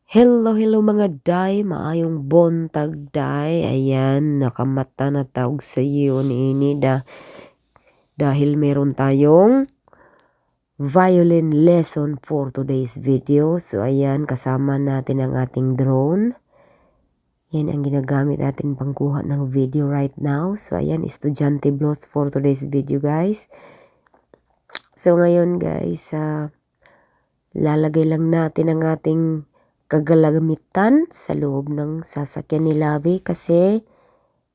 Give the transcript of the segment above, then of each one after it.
Hello, hello mga day, maayong bontag day. Ayan, nakamata na taog sa iyo ni Inida dahil meron tayong violin lesson for today's video. So ayan, kasama natin ang ating drone. Yan ang ginagamit natin pangkuha ng video right now. So ayan, estudyante blows for today's video guys. So ngayon guys, lalagay lang natin ang ating kagalagamitan sa loob ng sasakyan ni Lavi kasi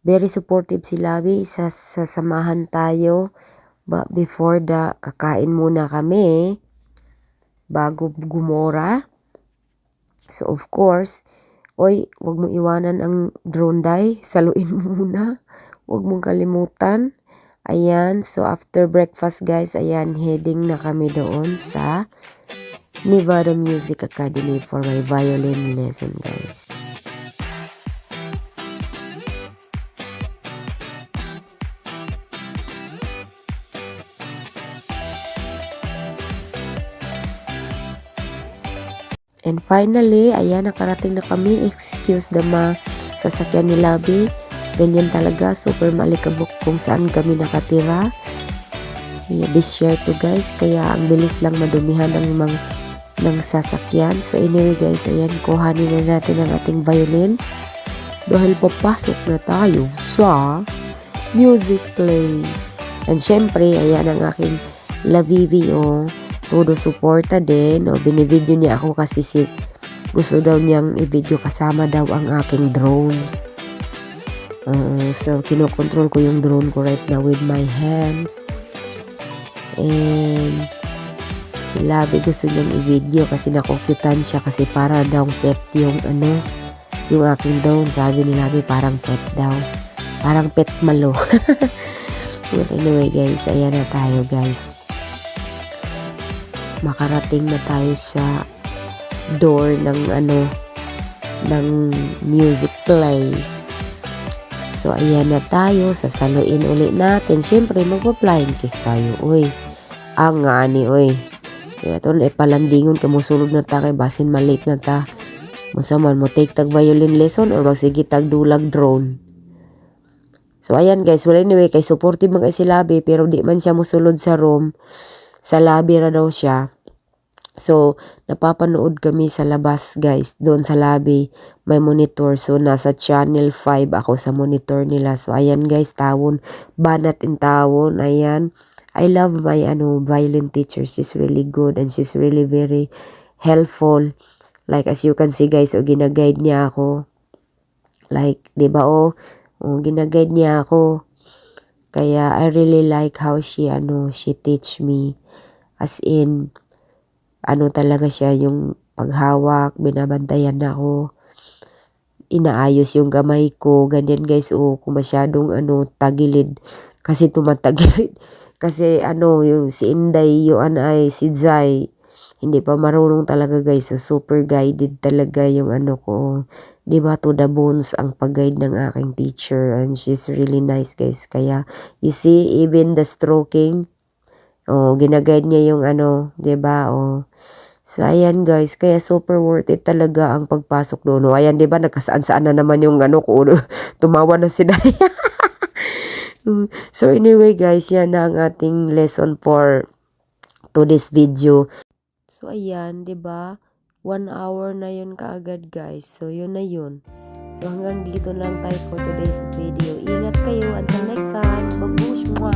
very supportive si Lavi. Sasamahan tayo, but before kakain muna kami bago gumora. So of course, oy, wag mo iwanan ang drone day, saluin mo muna, wag mong kalimutan. Ayan, so after breakfast guys, ayan, heading na kami doon sa Nevada Music Academy for my violin lesson guys. And finally, ayan, nakarating na kami. Excuse the sasakyan ni Labi. Ganyan talaga, super malikabok kung saan kami nakatira. This year to guys, kaya ang bilis lang madumihan ng sasakyan. So anyway guys, ayan, kuhanin na natin ang ating violin dahil papasok na tayo sa music place. And syempre, ayan ang aking Lavivi, todo suporta din. Binivideo niya ako kasi gusto daw niyang i-video kasama daw ang aking drone. So kinokontrol ko yung drone ko right now with my hands. And si Labi gusto niyang i-video kasi nakukyutan siya kasi para daw pet yung yung aking drone. Sabi ni Labi parang pet daw. Parang pet malo. But anyway guys, ayan na tayo guys. Makarating na tayo sa door ng music place. So ayan na tayo, sasaluin ulit natin. Siyempre magpa-flying kiss tayo. Uy, ang ani uy. Kaya ito palandingon ka mo sulod na ta kay basin malit na ta. Masaman mo take tag violin lesson or magsige tag dulag drone. So ayan guys, well anyway kay supportive man kay si Labi pero di man siya mosulod sa room. Sa lobby ra daw siya. So napapanood kami sa labas guys, doon sa lobby may monitor. So nasa channel 5 ako sa monitor nila. So ayan guys, tawon, banat in tawon. Ayan, I love my violin teacher. She's really good and she's really very helpful. Like as you can see guys, gina-guide niya ako. Like, 'di ba gina-guide niya ako. Kaya I really like how she teach me. As in talaga siya yung paghawak, binabantayan ako. Inaayos yung gamay ko, ganyan guys. Kung masyadong tagilid kasi tumatagilid. Kasi yung si Inday, yung si Zai, hindi pa marunong talaga guys. So super guided talaga yung ko. Diba, to the bones ang pag-guide ng aking teacher. And she's really nice guys. Kaya you see, even the stroking, ginaguide niya yung diba, So ayan guys, kaya super worth it talaga ang pagpasok doon. Ayan, diba, nagkasaan-saan na naman yung ko, tumawa na si Daya. So anyway guys, yan na ang ating lesson for today's video. So ayan, 'di ba? 1 hour na 'yun kaagad guys. So yun na 'yun. So hanggang dito lang tayo for today's video. Ingat kayo until next time. Babush mo.